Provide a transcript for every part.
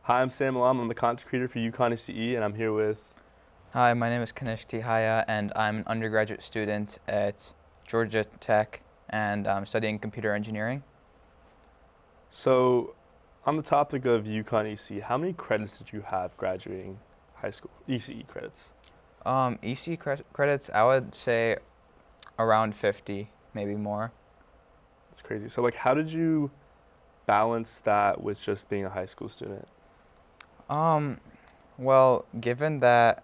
Hi, I'm Sam Alam. I'm the content creator for UConn ECE, and I'm here with. Hi, my name is Kanish Tihaya, and I'm an undergraduate student at Georgia Tech, and I'm studying computer engineering. So, on the topic of UConn ECE, how many credits did you have graduating high school? ECE credits. Credits, I would say around 50, maybe more. That's crazy. So, like, how did you balance that with just being a high school student? Um, well, given that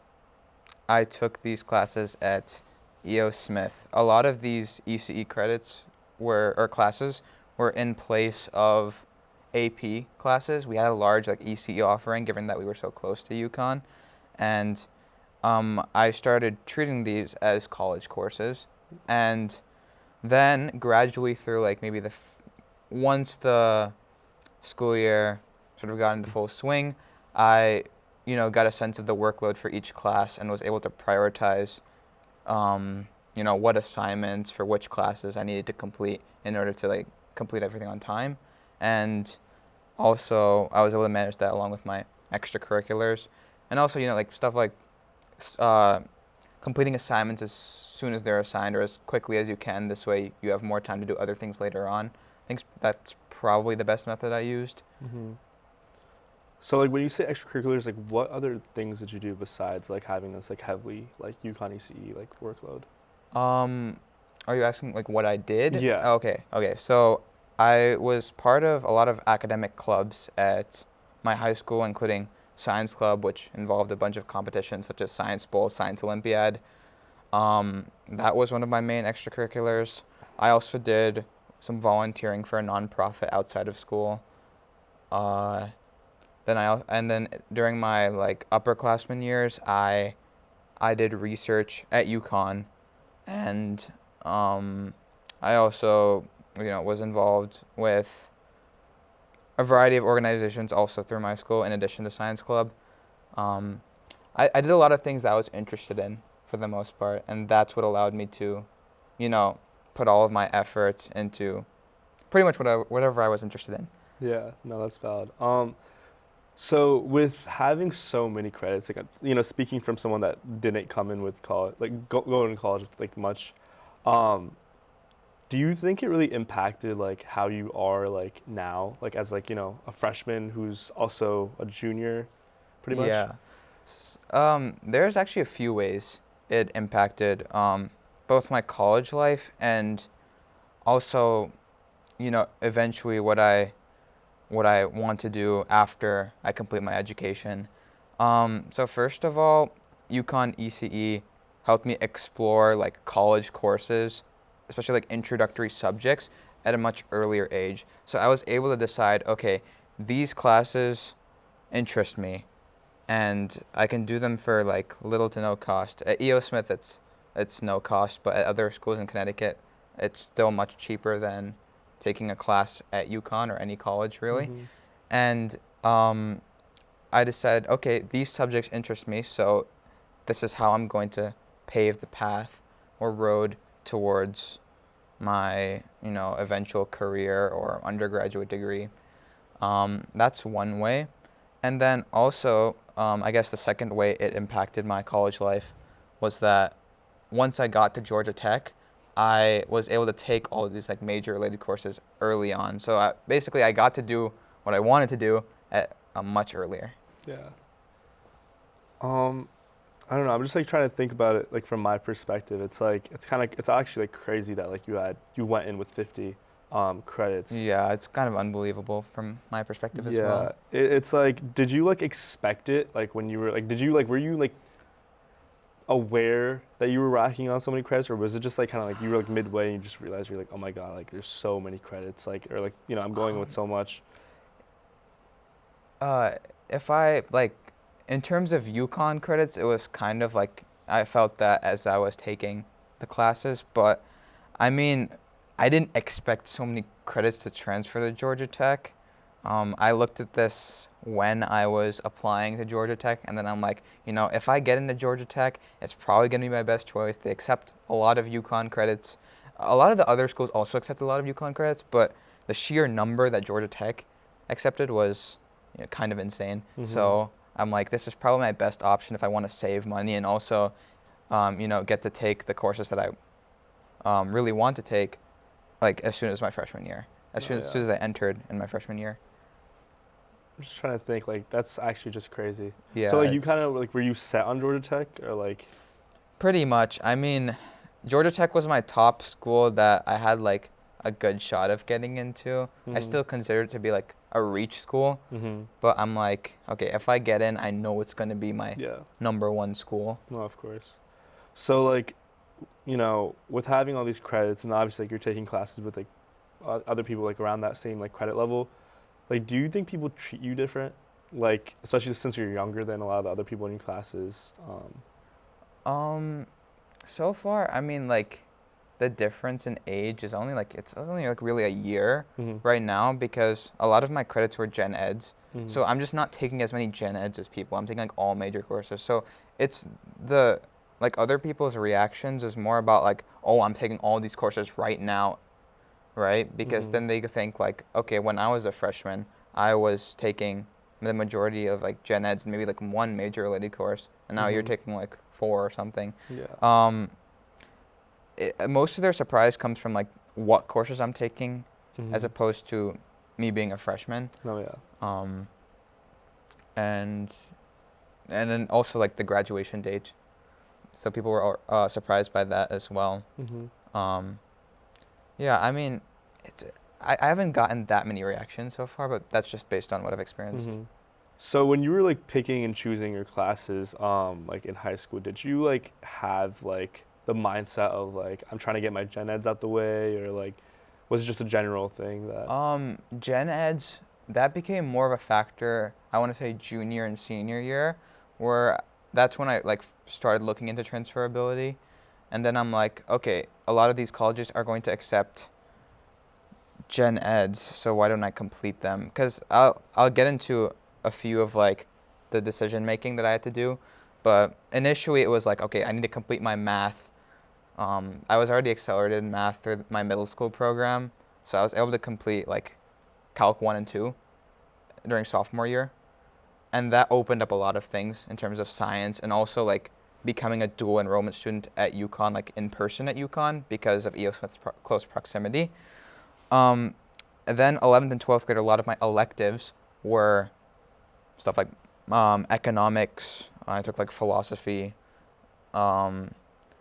I took these classes at EO Smith, a lot of these ECE credits or classes were in place of AP classes. We had a large ECE offering, given that we were so close to UConn, and I started treating these as college courses, and then gradually through maybe once the school year sort of got into full swing, I got a sense of the workload for each class and was able to prioritize what assignments for which classes I needed to complete in order to complete everything on time. And also I was able to manage that along with my extracurriculars, and also stuff like uh, completing assignments as soon as they're assigned or as quickly as you can. This way you have more time to do other things later on. I think that's probably the best method I used. Mm-hmm. So, like, when you say extracurriculars, like, what other things did you do besides having this heavily UConn ECE workload? Um, are you asking what I did? Yeah. Okay. So I was part of a lot of academic clubs at my high school, including Science Club, which involved a bunch of competitions such as Science Bowl, Science Olympiad. That was one of my main extracurriculars. I also did some volunteering for a nonprofit outside of school. Uh, then during my upperclassmen years, I did research at UConn, and I also was involved with a variety of organizations also through my school in addition to Science Club. Um, I did a lot of things that I was interested in for the most part, and that's what allowed me to, put all of my efforts into pretty much whatever I was interested in. Yeah. No, that's valid. So with having so many credits, speaking from someone that didn't come in with college, going to college with much, um, do you think it really impacted how you are now, as a freshman who's also a junior, pretty much? Yeah. There's actually a few ways it impacted both my college life and also, eventually what I want to do after I complete my education. So first of all, UConn ECE helped me explore college courses, especially introductory subjects at a much earlier age. So I was able to decide, okay, these classes interest me, and I can do them for little to no cost. At EO Smith, it's no cost, but at other schools in Connecticut, it's still much cheaper than taking a class at UConn or any college really. Mm-hmm. And I decided, okay, these subjects interest me, so this is how I'm going to pave the path or road towards my eventual career or undergraduate degree. That's one way. And then also, I guess the second way it impacted my college life was that once I got to Georgia Tech, I was able to take all of these major related courses early on. So basically, I got to do what I wanted to do at a much earlier. Yeah. I don't know. I'm just trying to think about it from my perspective. It's actually crazy that you went in with 50 credits. Yeah, it's kind of unbelievable from my perspective as well. Yeah, it's did you expect it when you were did you were you aware that you were racking on so many credits, or was it just kind of you were midway and you just realized you're oh my god, there's so many credits, or I'm going with so much. If I in terms of UConn credits, it was kind of I felt that as I was taking the classes, but I mean, I didn't expect so many credits to transfer to Georgia Tech. I looked at this when I was applying to Georgia Tech, and then I'm if I get into Georgia Tech, it's probably going to be my best choice. They accept a lot of UConn credits. A lot of the other schools also accept a lot of UConn credits, but the sheer number that Georgia Tech accepted was kind of insane. Mhm. So I'm like, this is probably my best option if I want to save money and also, get to take the courses that I really want to take, like as soon as my freshman year, Oh, as soon yeah. as I entered in my freshman year. I'm just trying to think. Like, that's actually just crazy. So, Yeah, like, you kind it's of like, were you set on Georgia Tech, or like? pretty much. I mean, Georgia Tech was my top school that I had like a good shot of getting into. I Mhm. still consider it to be like a reach school, Mhm. but I'm like, okay, if I get in, I know it's going to be my Yeah. number one school. No, of course. So, like, with having all these credits, and obviously, like, you're taking classes with like other people like around that same like credit level. Like, do you think people treat you different? Like, especially since you're younger than a lot of the other people in your classes. Um, so far, I mean, like, the difference in age is only like it's only like really a year Mhm. right now because a lot of my credits were gen eds. Mhm. So I'm just not taking as many gen eds as people. I'm taking like all major courses. So it's the like other people's reactions is more about like, oh, I'm taking all these courses right now, right? Because Mhm. then they think like, okay, when I was a freshman, I was taking the majority of like gen eds and maybe like one major related course, and now you're Mhm. taking like four or something. Yeah. Um, most of their surprise comes from like what courses I'm taking, as Mhm. opposed to me being a freshman. No, yeah. Um, and and then also like the graduation date. So people were surprised by that as well. Mhm. Um, yeah, I mean, it's I haven't gotten that many reactions so far, but that's just based on what I've experienced. Mhm. So when you were like picking and choosing your classes, like in high school, did you like have like the mindset of like I'm trying to get my gen eds out the way, or like was it just a general thing that? Gen eds, that became more of a factor, I want to say junior and senior year, where that's when I like started looking into transferability. And then I'm like, okay, a lot of these colleges are going to accept gen eds, so why don't I complete them? Because I'll get into a few of like the decision making that I had to do, but initially it was like, okay, I need to complete my math. I was already accelerated in math through my middle school program, so I was able to complete like Calc 1 and 2 during sophomore year. And that opened up a lot of things in terms of science and also like becoming a dual enrollment student at UConn, like in person at UConn because of EO Smith's close proximity. Um, and then 11th and 12th grade, a lot of my electives were stuff like economics. I took like philosophy, um,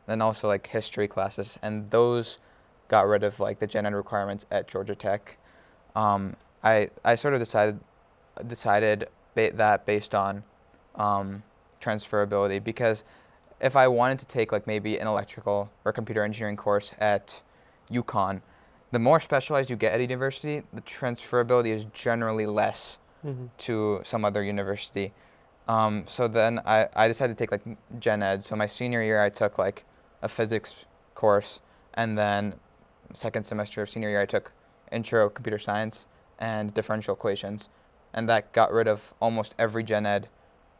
then also like history classes, and those got rid of like the gen ed requirements at Georgia Tech. I sort of decided that based on transferability because if I wanted to take like maybe an electrical or computer engineering course at UConn, the more specialized you get at a university, the transferability is generally less Mhm. to some other university. So then I decided to take like gen ed. So my senior year I took like a physics course, and then second semester of senior year I took intro computer science and differential equations, and that got rid of almost every gen ed,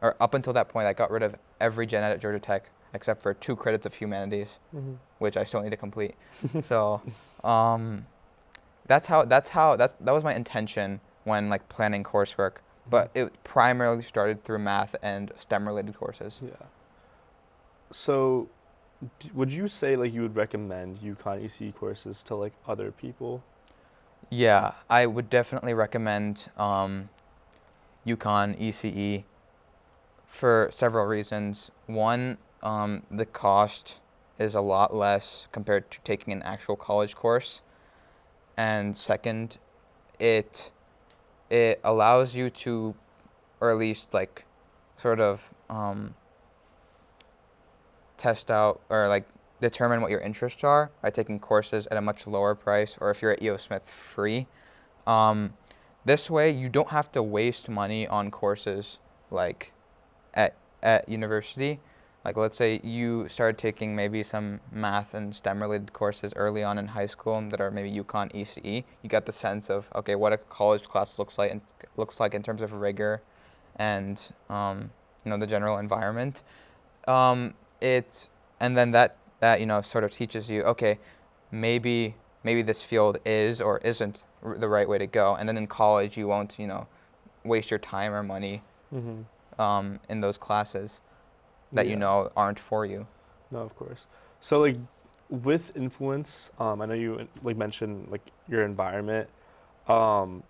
or up until that point I got rid of every gen ed at Georgia Tech except for 2 credits of humanities, Mhm. which I still need to complete. So um, that was my intention when like planning coursework, Mhm. but it primarily started through math and STEM related courses. Yeah. So, would you say like you would recommend UConn ECE courses to like other people? Yeah, I would definitely recommend UConn ECE for several reasons. One, the cost is a lot less compared to taking an actual college course, and second, it it allows you to, or at least like, sort of test out or like determine what your interests are by taking courses at a much lower price, or if you're at EO Smith free. Um, this way, you don't have to waste money on courses like at at university. Like let's say you started taking maybe some math and STEM related courses early on in high school that are maybe UConn ECE. You got the sense of okay, what a college class looks like in terms of rigor and the general environment. It's and then that sort of teaches you okay, maybe this field is or isn't the right way to go. And then in college you won't waste your time or money in those classes that you Yeah. know aren't for you. No, of course. So like with influence, I know you like mentioned like your environment. Um,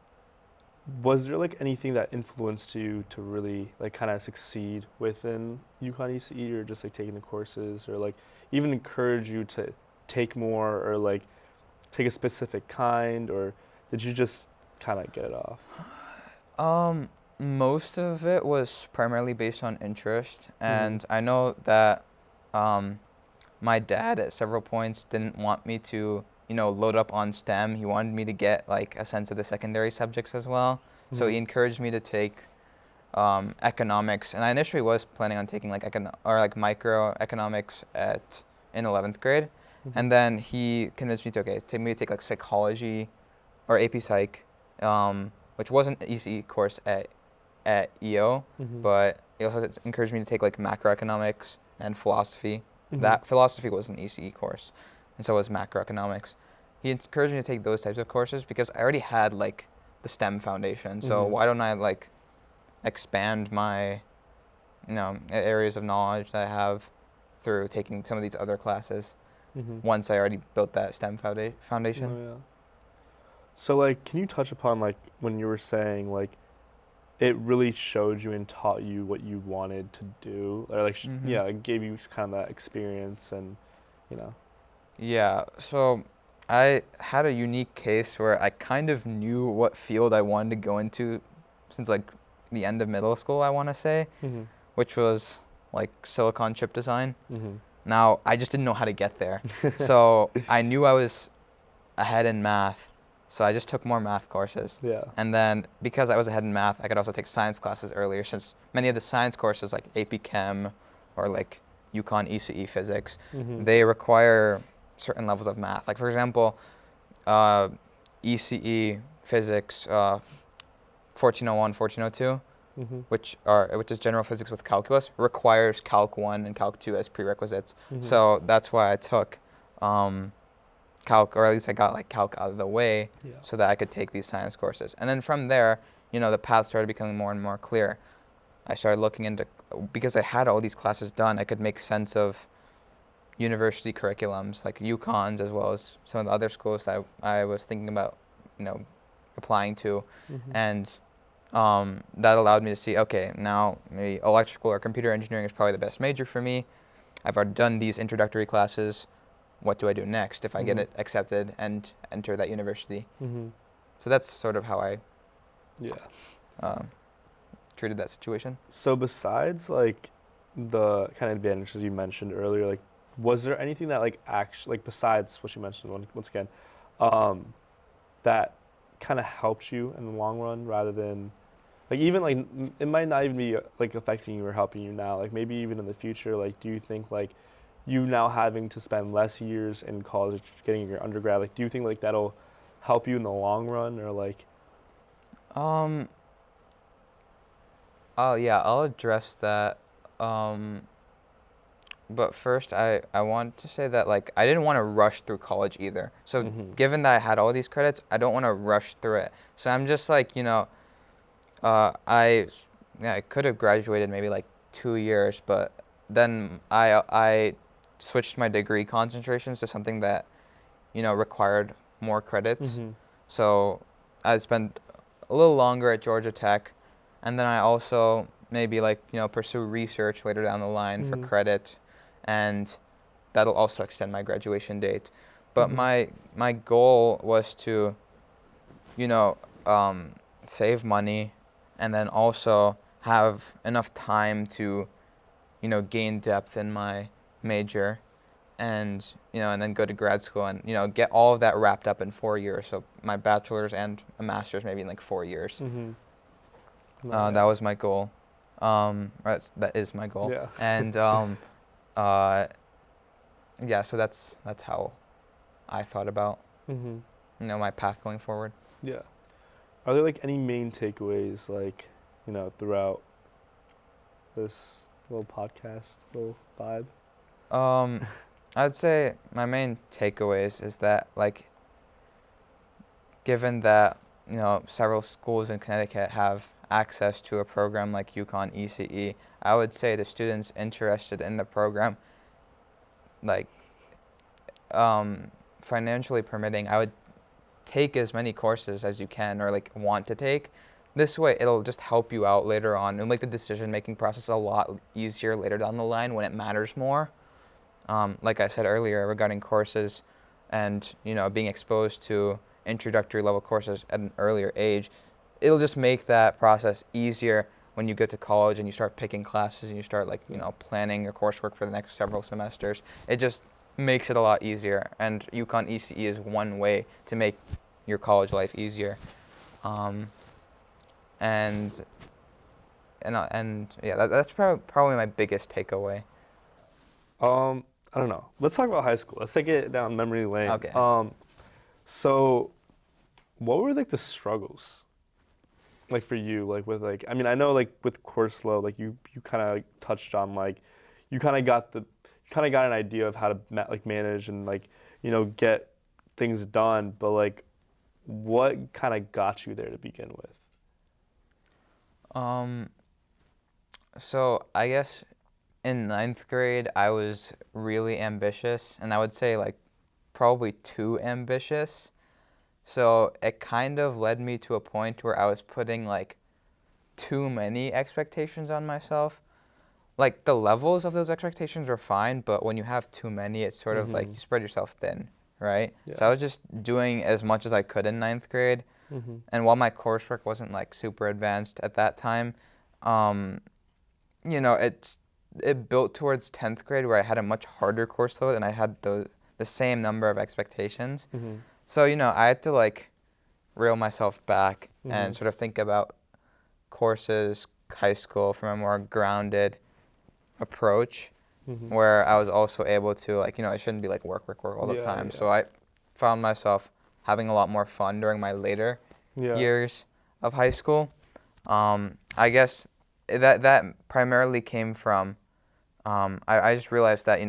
was there like anything that influenced you to really like kind of succeed within UConn ECE, or just like taking the courses, or like even encourage you to take more, or like take a specific kind, or did you just kind of get it off? Most of it was primarily based on interest, Mm-hmm. and I know that um, my dad at several points didn't want me to, load up on STEM. He wanted me to get like a sense of the secondary subjects as well. So he Mm-hmm. encouraged me to take economics, and I initially was planning on taking like microeconomics in 11th grade, Mm-hmm. and then he convinced me to take like psychology or AP Psych, which wasn't an ECE course at EO, Mm-hmm. but he also encouraged me to take like macroeconomics and philosophy. Mm-hmm. That philosophy was an ECE course, and so was macroeconomics. He encouraged me to take those types of courses because I already had like the STEM foundation. So Mm-hmm. why don't I like expand my, areas of knowledge that I have through taking some of these other classes Mm-hmm. once I already built that STEM foundation? Oh yeah. So like, can you touch upon like when you were saying like it really showed you and taught you what you wanted to do, or like Mm-hmm. yeah, it gave you kind of that experience, and you know. Yeah, so I had a unique case where I kind of knew what field I wanted to go into since like the end of middle school, I want to say, Mhm. which was like silicon chip design. Mhm. Now, I just didn't know how to get there. So I knew I was ahead in math, so I just took more math courses. Yeah. And then because I was ahead in math, I could also take science classes earlier since many of the science courses like AP Chem or like UConn ECE physics, Mhm. they require certain levels of math. Like for example, uh, ECE physics 1401, 1402, Mhm. which is general physics with calculus, requires Calc 1 and Calc 2 as prerequisites. Mhm. So that's why I took Calc, or at least I got like Calc out of the way Yeah. so that I could take these science courses. And then from there, the path started becoming more and more clear. I started looking into, because I had all these classes done, I could make sense of university curriculums like UConn's as well as some of the other schools that I was thinking about, applying to. Mhm. And that allowed me to see, okay, now maybe electrical or computer engineering is probably the best major for me. I've already done these introductory classes. What do I do next if I get Mhm. it accepted and enter that university? Mhm. So that's sort of how I Yeah. um, treated that situation. So besides like the kind of advantages you mentioned earlier, like was there anything that like actually, like besides what you mentioned once again, um, that kind of helped you in the long run, rather than like even like it might not even be like affecting you or helping you now, like maybe even in the future, like do you think like you now having to spend less years in college getting your undergrad, like do you think like that'll help you in the long run, or like Um, oh yeah, I'll address that. Um, but first, I want to say that like I didn't want to rush through college either. So mhm. given that I had all these credits, I don't want to rush through it. So I'm just like, I yeah, I could have graduated maybe like 2 years, but then I switched my degree concentrations to something that required more credits. Mhm. So I spent a little longer at Georgia Tech, and then I also maybe like pursue research later down the line for Mhm. credit, and that'll also extend my graduation date. But Mhm. my goal was to you know um, save money, and then also have enough time to gain depth in my major, and and then go to grad school and get all of that wrapped up in 4 years. So my bachelor's and a master's maybe in like 4 years. Mhm. No, That yeah. was my goal. Or that is my goal. Yeah. And uh, yeah, so that's how I thought about Mhm. my path going forward. Yeah. Are there like any main takeaways, like, throughout this little podcast, little vibe? Um, I'd say my main takeaways is that like given that several schools in Connecticut have access to a program like UConn ECE, I would say to students interested in the program, like financially permitting, I would take as many courses as you can or like want to take. This way, it'll just help you out later on. It'll make the decision-making process a lot easier later down the line when it matters more. Like I said earlier regarding courses and, being exposed to introductory level courses at an earlier age, it'll just make that process easier when you get to college and you start picking classes and you start planning your coursework for the next several semesters. It just makes it a lot easier, and UConn ECE is one way to make your college life easier. And yeah, that's probably my biggest takeaway. I don't know. Let's talk about high school. Let's take it down memory lane. Okay. So what were like the struggles? Like for you, like with like, I mean, I know like with course load, like you kind of touched on like, you kind of got an idea of how to manage and like, get things done, but like what kind of got you there to begin with? So I guess in ninth grade, I was really ambitious, and I would say like probably too ambitious. So it kind of led me to a point where I was putting like too many expectations on myself. Like the levels of those expectations were fine, but when you have too many, it's sort of like you spread yourself thin, right? Yeah. So I was just doing as much as I could in ninth grade. And while my coursework wasn't like super advanced at that time, it built towards 10th grade where I had a much harder course load and I had the same number of expectations. So, I had to like reel myself back and sort of think about courses, high school from a more grounded approach where I was also able to like, it shouldn't be like work all the time. Yeah. So I found myself having a lot more fun during my later years of high school. I guess that primarily came from, I just realized that,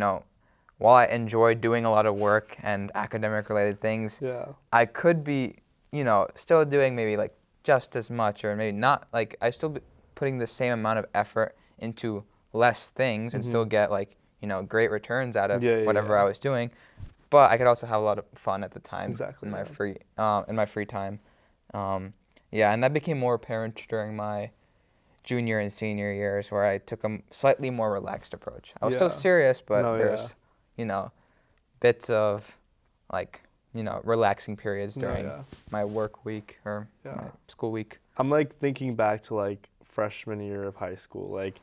while I enjoyed doing a lot of work and academic related things, I could be, still doing maybe like just as much or maybe not, like I still be putting the same amount of effort into less things and still get like, great returns out of whatever I was doing. But I could also have a lot of fun at the time in my free time. And that became more apparent during my junior and senior years where I took a slightly more relaxed approach. I was still serious, but there's, bits of like, relaxing periods during my work week or my school week. I'm like thinking back to like freshman year of high school, like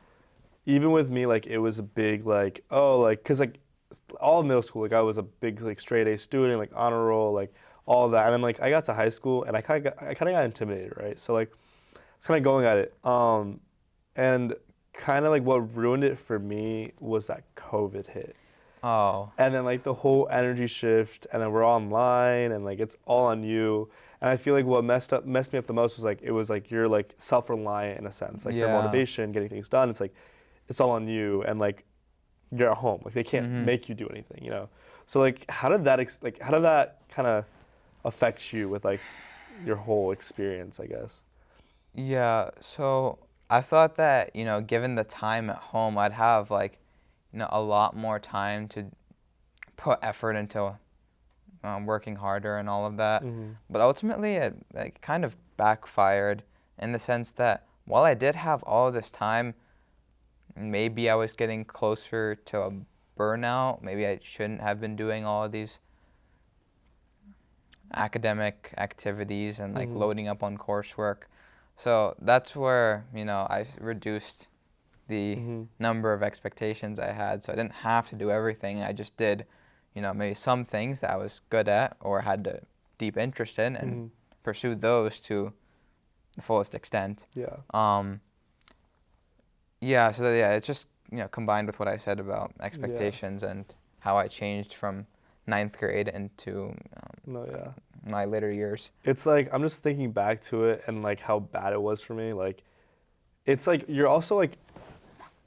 even with me, like it was a big like, cause like all of middle school, like I was a big like straight A student, like honor roll, like all of that. And then like I got to high school and I kind of got intimidated, right? So like I was kind of going at it. And kind of like what ruined it for me was that COVID hit. Oh. And then like the whole energy shift, and then we're online and like it's all on you. And I feel like what messed me up the most was like it was like you're like self-reliant in a sense. Like for motivation, getting things done, it's like it's all on you, and like you're at home. Like they can't make you do anything, So like how did that kind of affect you with like your whole experience, I guess? Yeah, so I thought that, given the time at home, I'd have like, a lot more time to put effort into working harder and all of that. But ultimately, it kind of backfired in the sense that while I did have all of this time, maybe I was getting closer to a burnout. Maybe I shouldn't have been doing all of these academic activities and like loading up on coursework. So that's where, I reduced the number of expectations I had. So I didn't have to do everything. I just did, maybe some things that I was good at or had a deep interest in and pursued those to the fullest extent. It's just, combined with what I said about expectations and how I changed from ninth grade into my later years. It's like I'm just thinking back to it and like how bad it was for me. Like it's like you're also like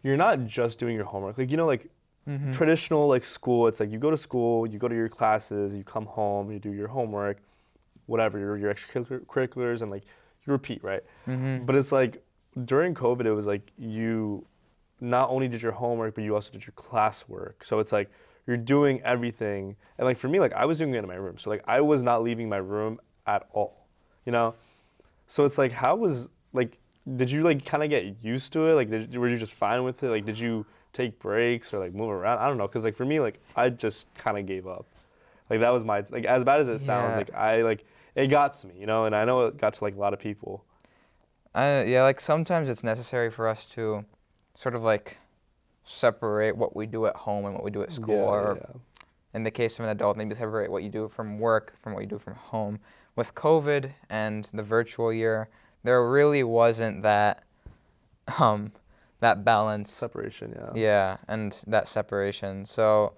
you're not just doing your homework. Like like traditional like school, it's like you go to school, you go to your classes, you come home, you do your homework, whatever, your extracurriculars, and like you repeat, right? Mm-hmm. But it's like during COVID, it was like you not only did your homework, but you also did your classwork. So it's like you're doing everything. And like for me, like I was doing it in my room. So like I was not leaving my room at all, you know? So it's like, how was like, did you like kind of get used to it? Like, were you just fine with it? Like, did you take breaks or like move around? I don't know. Cause like for me, like I just kind of gave up. Like that was my, like as bad as it sounds, Yeah. like it got to me, you know? And I know it got to like a lot of people. Yeah, like sometimes it's necessary for us to sort of like separate what we do at home and what we do at school, or in the case of an adult, maybe separate what you do from work from what you do from home. With COVID and the virtual year, there really wasn't that that balance. Separation, yeah. Yeah, and that separation. So,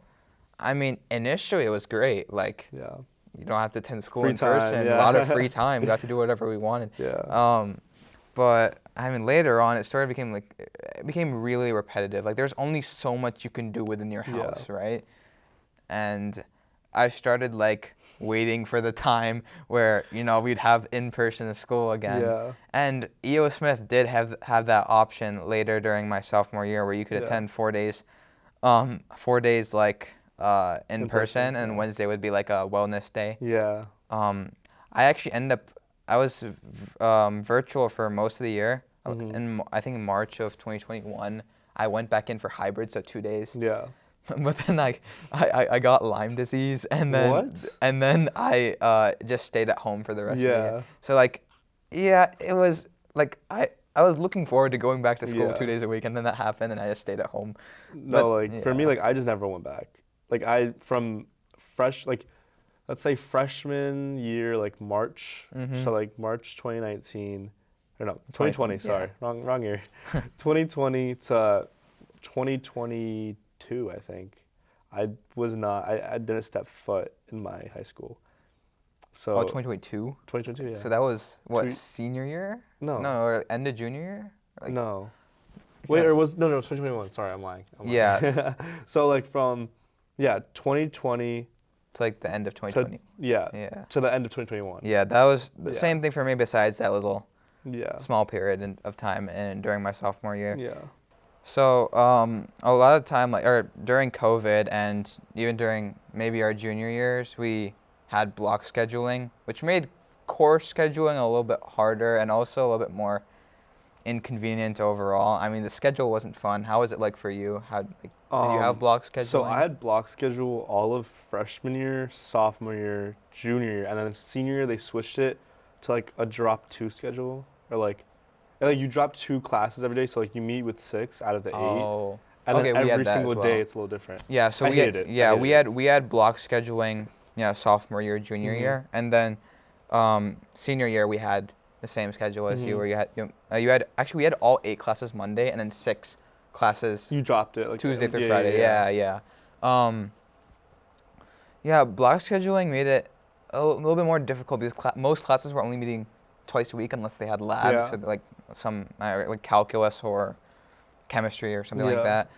I mean, initially it was great. Like, Yeah. you don't have to attend school Free in time, person. yeah. A lot of free time. Got to do whatever we wanted. Yeah. But I mean, later on, it became really repetitive. Like, there's only so much you can do within your house, right? And I started like waiting for the time where we'd have in-person school again. Yeah. And E.O. Smith did have that option later during my sophomore year where you could attend 4 days, 4 days like in person, and Wednesday would be like a wellness day. Yeah. I actually I was virtual for most of the year. Mm-hmm. I think in March of 2021, I went back in for hybrid, so 2 days. Yeah. But then I got Lyme disease, and then I just stayed at home for the rest of the year. So like, yeah, it was like I was looking forward to going back to school 2 days a week, and then that happened, and I just stayed at home. No, like for me, like I just never went back. Like let's say freshman year, like March, so like March 2019, or no, 2020, sorry, wrong year, 2020 to 2022, I think. I didn't step foot in my high school. So 2022? 2022, yeah. So that was, senior year? No. No, or end of junior year? Like, no. Wait, or was, no, 2021, sorry, I'm lying. Yeah. So like from, 2020. To like the end of 2020. To the end of 2021. Yeah, that was the same thing for me besides that little small period of time and during my sophomore year. Yeah. So a lot of time, or during COVID and even during maybe our junior years, we had block scheduling, which made course scheduling a little bit harder and also a little bit more inconvenient overall. I mean, the schedule wasn't fun. How was it like for you? Did you have block scheduling? So I had block schedule all of freshman year, sophomore year, junior year, and then senior year they switched it to like a drop 2 schedule, or like you drop 2 classes every day. So like you meet with 6 out of the 8. Oh. And okay, then we every had that single as well. day it's a little different. Yeah, so I hated it. Yeah, we had block scheduling, sophomore year, junior year, and then senior year we had the same schedule as you, where we had all 8 classes Monday and then 6 classes. You dropped it like Tuesday through Friday. Yeah. Block scheduling made it a little bit more difficult because most classes were only meeting twice a week unless they had labs or like some like calculus or chemistry or something like that.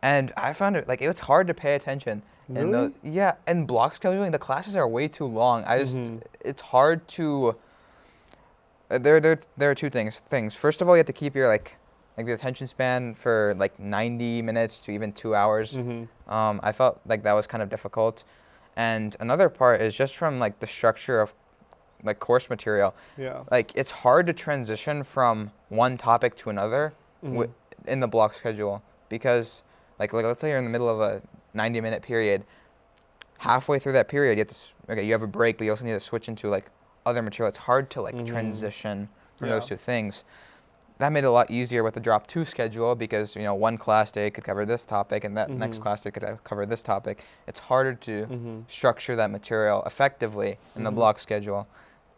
And I found it it was hard to pay attention. Really? And block scheduling, the classes are way too long. It's hard to. There are 2 things. First of all, you have to keep your like the attention span for like 90 minutes to even 2 hours. I felt like that was kind of difficult. And another part is just from like the structure of like course material. Yeah. Like it's hard to transition from one topic to another in the block schedule because like let's say you're in the middle of a 90-minute period. Halfway through that period, you have a break, but you also need to switch into like other material. It's hard to like transition from those 2 things. That made it a lot easier with the drop 2 schedule because one class day could cover this topic and that next class day could cover this topic. It's harder to structure that material effectively in the block schedule.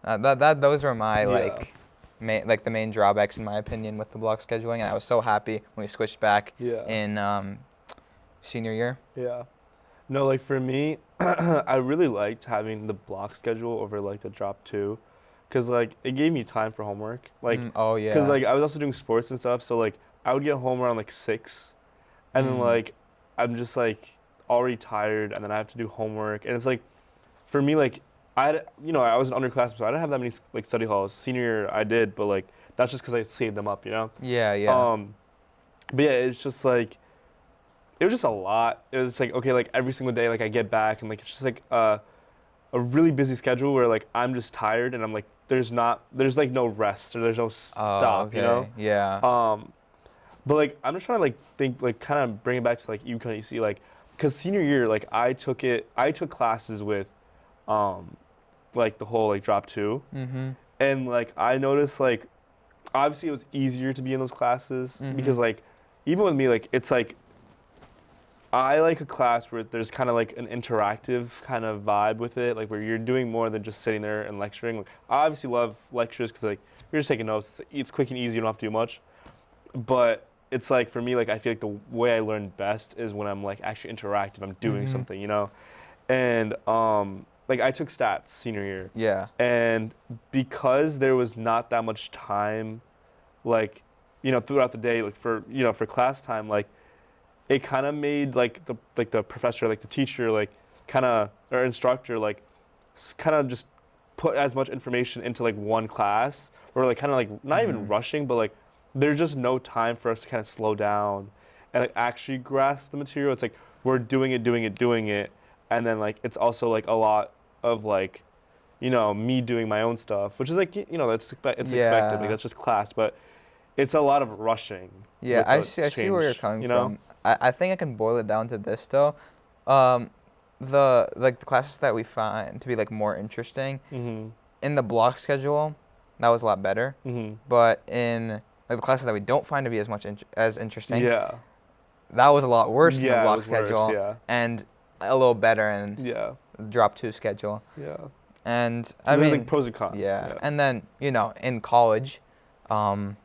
Those were my the main drawbacks in my opinion with the block scheduling, and I was so happy when we switched back in senior year. Yeah. No, like for me, I really liked having the block schedule over like the drop 2. Cause like it gave me time for homework, like cause like I was also doing sports and stuff, so like I would get home around like 6, and then like I'm just like already tired, and then I have to do homework, and it's like, for me like I was an underclassman, so I didn't have that many like study halls. Senior year I did, but like that's just because I saved them up, you know. Yeah, yeah. But yeah, it's just like it was just a lot. It was like okay, like every single day, like I get back and like it's just like a really busy schedule where like I'm just tired and I'm like there's like no rest or there's no Oh, stop, you okay. know. Yeah. But like I'm just trying to like think like kind of bring it back to like UConn ECE like because senior year like I took classes with like the whole like drop two Mm-hmm. and like I noticed like obviously it was easier to be in those classes Mm-hmm. because like even with me like it's like I like a class where there's kind of like an interactive kind of vibe with it, like where you're doing more than just sitting there and lecturing. Like, I obviously love lectures because like you're just taking notes. It's quick and easy. You don't have to do much. But it's like for me, like I feel like the way I learn best is when I'm like actually interactive. I'm doing Mm-hmm. something, you know. And like I took stats senior year, Yeah. and because there was not that much time, like throughout the day, like for class time, like it kind of made like the professor, like the teacher, like kind of or instructor, like kind of just put as much information into like one class, or like kind of like not even Mm-hmm. rushing, but like there's just no time for us to kind of slow down and like actually grasp the material. It's like we're doing it, and then like it's also like a lot of like me doing my own stuff, which is like that's it's expected, like Yeah. that's just class, but it's a lot of rushing Yeah, with I the see. I see where you're change, coming you know. from. I think I can boil it down to this though. Um, the classes that we find to be like more interesting Mhm. in the block schedule, that was a lot better. Mhm. But in like the classes that we don't find to be as much as interesting, Yeah. that was a lot worse in the Yeah, it block was worse. schedule Yeah. and a little better in Yeah. the drop two schedule. Yeah. And So I there's mean, like pros and cons. yeah. Yeah. And then in college, um,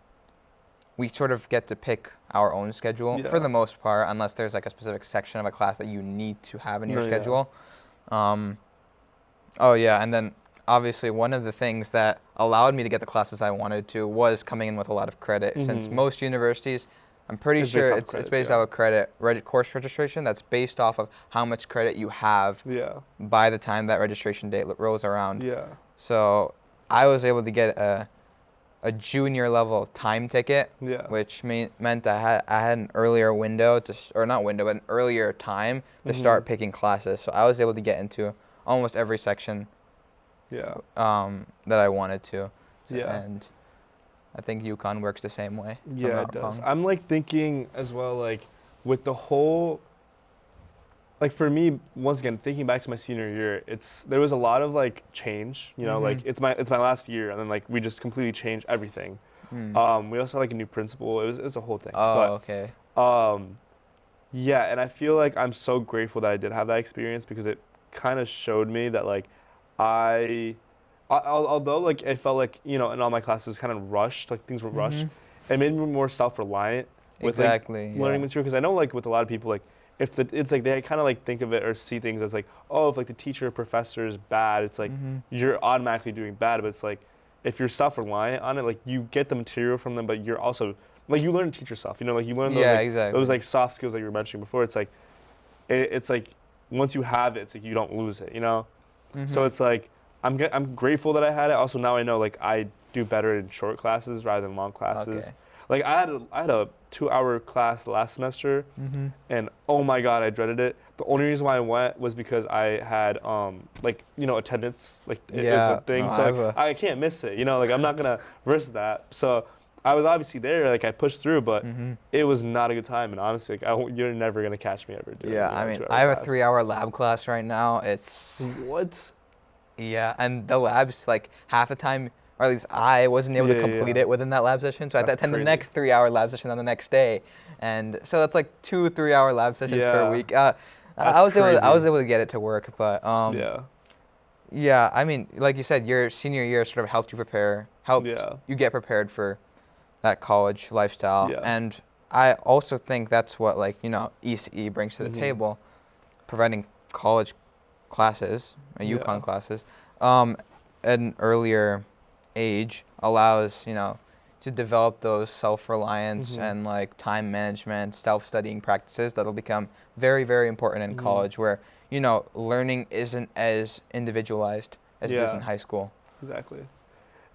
we sort of get to pick our own schedule for Yeah. the most part, unless there's like a specific section of a class that you need to have in your No, yeah. schedule. Um, oh yeah, and then obviously one of the things that allowed me to get the classes I wanted to was coming in with a lot of credit. Since Mhm. most universities, I'm pretty It's based sure off it's credits, based yeah. off of credit course registration. That's based off of how much credit you have Yeah. by the time that registration date rolls around. Yeah. So I was able to get a junior level time ticket, Yeah. which meant I had an earlier window or not window, but an earlier time to start Mhm. picking classes. So I was able to get into almost every section Yeah. that I wanted to. Yeah. And I think UConn works the same way. If I'm Yeah, it not does. wrong. I'm like thinking as well, like with the whole, like for me, once again, thinking back to my senior year, there was a lot of like change. Like Mhm. it's my last year, and then like we just completely changed everything. Mm. We also had like a new principal. It's a whole thing. Oh, okay. But yeah, and I feel like I'm so grateful that I did have that experience because it kind of showed me that like although like it felt like in all my classes it was kind of rushed, like things were rushed. Mhm. It made me more self-reliant with Exactly. like learning Yeah. material because I know like with a lot of people like it's like they kind of like think of it or see things as like if like the teacher or professor is bad, it's like Mhm. you're automatically doing bad, but it's like if you're self-reliant on it, like you get the material from them, but you're also like you learn to teach yourself, like you learn those Yeah, like exactly. those like soft skills that you were mentioning before. It's like it's like once you have it, it's like you don't lose it, So Mhm. it's like I'm grateful that I had it. Also now I know like I do better in short classes rather than long classes. Okay. Like I had a 2-hour class last semester, Mhm. and oh my god, I dreaded it. The only reason why I went was because I had like attendance, like it was Yeah. a thing. No, So I like have a. I can't miss it. Like I'm not gonna risk that. So I was obviously there, like I pushed through, but Mhm. it was not a good time. And honestly, like you're never gonna catch me ever doing. Yeah, I mean, I have a 3-hour lab class right now. It's What? yeah, and the lab's like half the time, or at least I wasn't able to complete Yeah. it within that lab session. So I had to That's attend the crazy. next 3-hour lab session on the next day, and so that's like 2 3-hour lab sessions per Yeah. week. That's I was crazy. able to get it to work, but Yeah. yeah, I mean, like you said, your senior year sort of helped Yeah. you get prepared for that college lifestyle, Yeah. and I also think that's what ECE brings to the Mhm. table, providing college classes, Yeah. UConn classes, at an earlier age allows to develop those self-reliance Mhm. and like time management, self-studying practices that'll become very, very important in Mhm. college, where learning isn't as individualized as it is in high school. Exactly.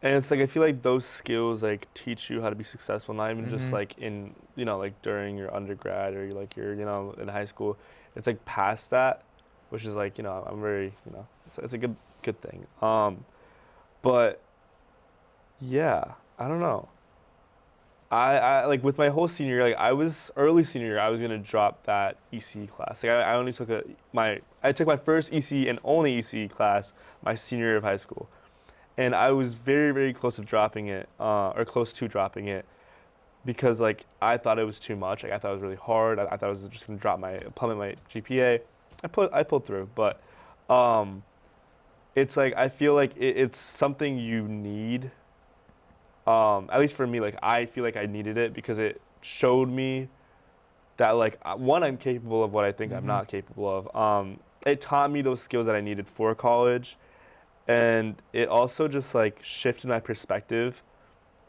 And it's like I feel like those skills like teach you how to be successful, not even just like in like during your undergrad or like your in high school. It's like past that, which is like I'm very it's a good thing. But yeah, I don't know. I like with my whole senior year, like I was early senior year, I was gonna drop that ECE class. Like I only took I took my first ECE and only ECE class my senior year of high school. And I was very, very close to dropping it, or close to dropping it, because like I thought it was too much. Like I thought it was really hard. I thought I was just gonna plummet my GPA. I pulled through, but it's like I feel like it's something you need. At least for me, like I feel like I needed it because it showed me that like one, I'm capable of what I think I'm not capable of. It taught me those skills that I needed for college. And it also just like shifted my perspective,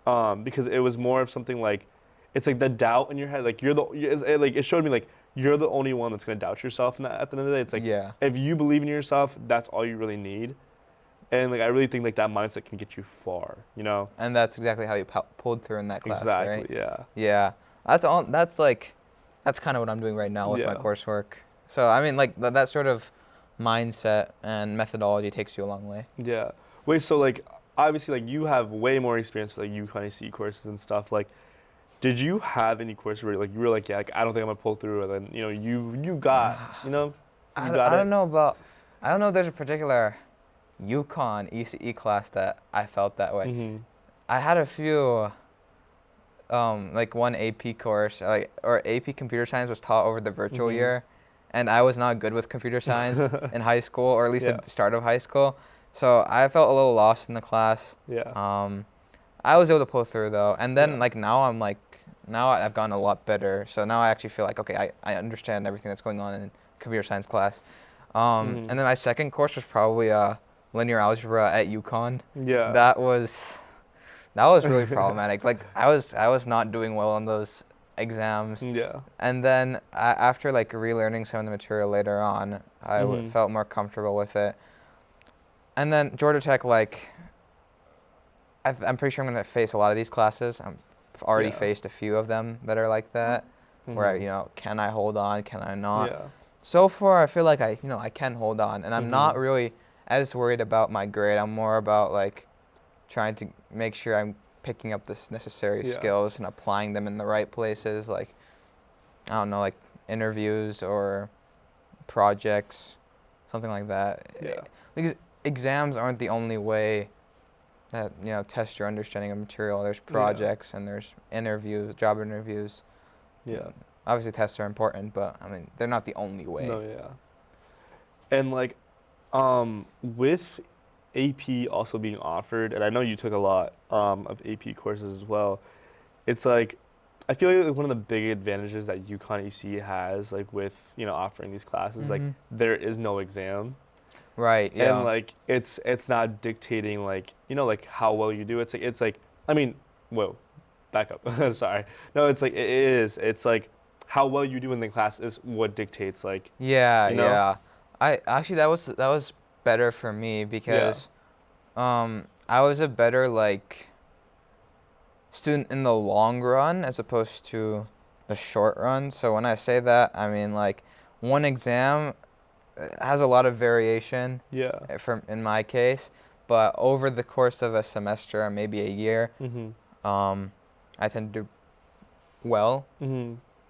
because it was more of something like, it's like the doubt in your head. Like it showed me like you're the only one that's gonna doubt yourself. And at the end of the day, it's like if you believe in yourself, that's all you really need. And like I really think like that mindset can get you far. And that's exactly how you pulled through in that class, exactly, right? Yeah. Yeah. That's all. That's kind of what I'm doing right now with my coursework. So I mean, like that sort of mindset and methodology takes you a long way. Yeah. Wait, so like obviously like you have way more experience with like UConn ECE courses and stuff. Like, did you have any courses where like you were like, yeah, like I don't think I'm gonna pull through, or then you got I don't know if there's a particular UConn ECE class that I felt that way. I had a few like one AP course, or AP computer science was taught over the virtual year. And I was not good with computer science in high school, or at least at the start of high school. So I felt a little lost in the class. Yeah. I was able to pull through though. And then now I've gotten a lot better. So now I actually feel like, okay, I understand everything that's going on in computer science class. And then my second course was probably linear algebra at UConn. Yeah. That was really problematic. Like I was not doing well on those exams. Yeah. And then after like relearning some of the material later on, I felt more comfortable with it. And then Georgia Tech, like I'm pretty sure I'm gonna face a lot of these classes. I've already faced a few of them that are like that, where can I hold on? Can I not? Yeah. So far, I feel like I can hold on, and I'm not really as worried about my grade. I'm more about like trying to make sure I'm picking up this necessary skills and applying them in the right places, like I don't know, like interviews or projects, something like that. Yeah. Because exams aren't the only way that test your understanding of material. There's projects and there's interviews, job interviews. Yeah. Obviously tests are important, but I mean they're not the only way. No, yeah. And like with AP also being offered, and I know you took a lot of AP courses as well, it's like I feel like one of the big advantages that UConn ECE has, like with offering these classes, like there is no exam, right? Yeah. And like it's not dictating like like how well you do. It's like I mean, whoa, back up. Sorry. No, it's like it's like how well you do in the class is what dictates like. Yeah. I actually that was better for me because I was a better like student in the long run as opposed to the short run. So when I say that, I mean like one exam has a lot of variation. In my case, but over the course of a semester or maybe a year, I tend to do well.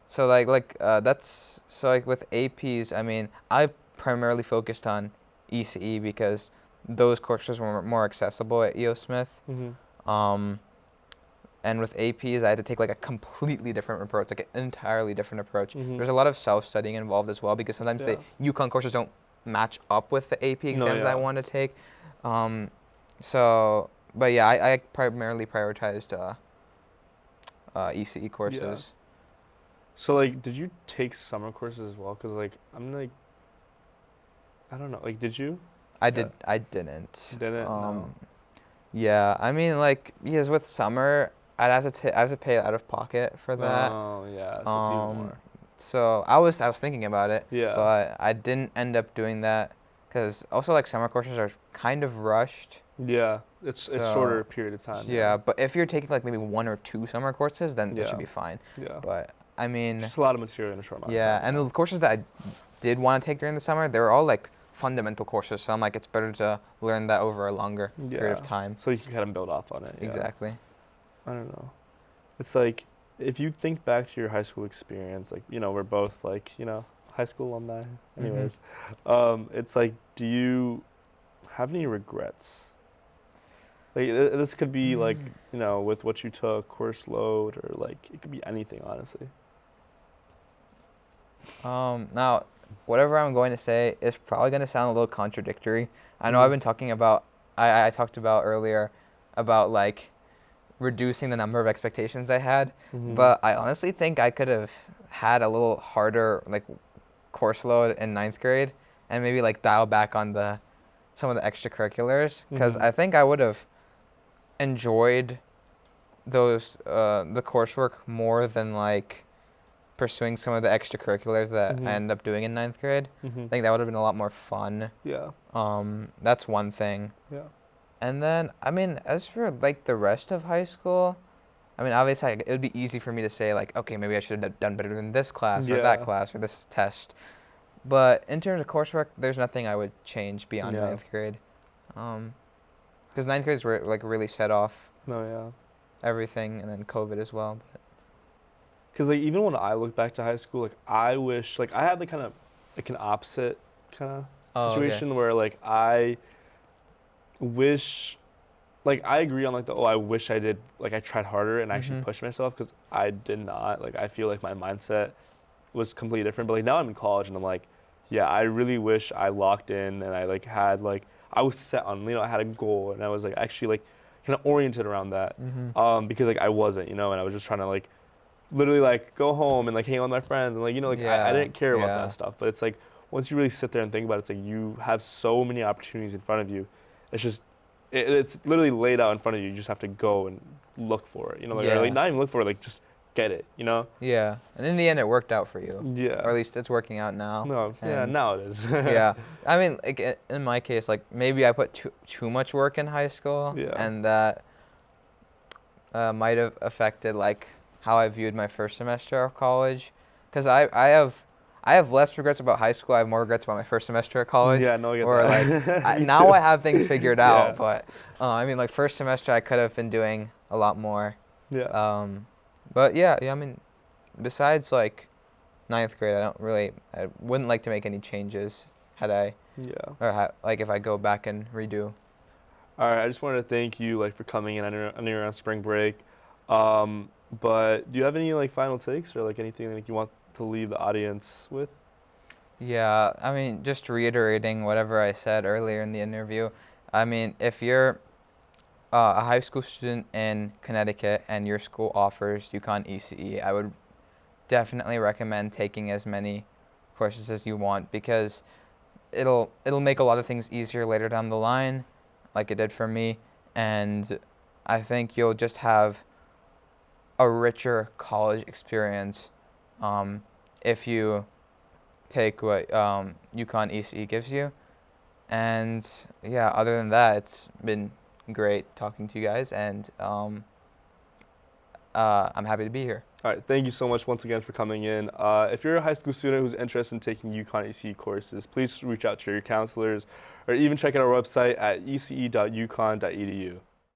So that's so like with APs, I mean I primarily focused on ECE because those courses were more accessible at EO Smith. And with APs, I had to take like a completely different approach, like an entirely different approach. There's a lot of self-studying involved as well because sometimes the UConn courses don't match up with the AP exams I want to take. But yeah, I primarily prioritized ECE courses. Yeah. So like, did you take summer courses as well? Cause like I'm like, I don't know. Like, did you? I did. I didn't. Didn't? No. Yeah, I mean like because with summer, I have to pay out of pocket for that. Oh yeah, so it's even more. So I was thinking about it. Yeah. But I didn't end up doing that because also like summer courses are kind of rushed. Yeah, it's So, shorter period of time. Yeah, but if you're taking like maybe 1 or 2 summer courses, then it Yeah. should be fine. Yeah. But I mean, Just a lot of material in a short amount of yeah, time. and the courses that I did want to take during the summer, they were all like fundamental courses. So I'm like, it's better to learn that over a longer period of time. So you can kind of build off on it. Yeah. Exactly. I don't know. It's like, if you think back to your high school experience, like, we're both like, high school alumni. Anyways, it's like, do you have any regrets? Like, this could be like, with what you took, course load, or like, it could be anything, honestly. Now, whatever I'm going to say is probably going to sound a little contradictory. I know I've been talking about, I talked about earlier about like reducing the number of expectations I had, but I honestly think I could have had a little harder like course load in 9th grade and maybe like dial back on some of the extracurriculars, because I think I would have enjoyed those the coursework more than like pursuing some of the extracurriculars that I ended up doing in 9th grade. I think that would have been a lot more fun. Yeah. That's one thing. Yeah. And then, I mean, as for like the rest of high school, I mean, obviously it would be easy for me to say like, okay, maybe I should have done better than this class or that class or this test. But in terms of coursework, there's nothing I would change beyond 9th grade. Because 9th grade is where it like really set off everything, and then COVID as well. Because like, even when I look back to high school, like, I wish, like, I had like kind of like an opposite kind of situation where like I wish, like, I agree on like I wish I did, like, I tried harder and actually pushed myself, because I did not. Like, I feel like my mindset was completely different. But like, now I'm in college and I'm like, yeah, I really wish I locked in and I like had like, I was set on, I had a goal and I was like actually like kind of oriented around that. Because like I wasn't, and I was just trying to like literally like go home and like hang out with my friends and like, like I didn't care about that stuff. But it's like, once you really sit there and think about it, it's like you have so many opportunities in front of you. It's just, it's literally laid out in front of you. You just have to go and look for it, like, or like not even look for it, like just get it, Yeah, and in the end, it worked out for you. Yeah. Or at least it's working out now. No, yeah, now it is. Yeah, I mean, like in my case, like maybe I put too much work in high school, and that might have affected like how I viewed my first semester of college. Because I have less regrets about high school. I have more regrets about my first semester of college. Yeah, no, I get or that. like now I have things figured out, but I mean, like first semester I could have been doing a lot more. Yeah. But yeah, I mean, besides like 9th grade, I wouldn't like to make any changes had I. Yeah. Or like if I go back and redo. All right, I just wanted to thank you like for coming in. I know you're on spring break, but do you have any like final takes or like anything like you want to leave the audience with? Yeah, I mean, just reiterating whatever I said earlier in the interview. I mean, if you're a high school student in Connecticut and your school offers UConn ECE, I would definitely recommend taking as many courses as you want, because it'll make a lot of things easier later down the line, like it did for me, and I think you'll just have a richer college experience if you take what UConn ECE gives you. And yeah, other than that, it's been great talking to you guys, and I'm happy to be here. All right, thank you so much once again for coming in. If you're a high school student who's interested in taking UConn ECE courses, please reach out to your counselors or even check out our website at ece.uconn.edu.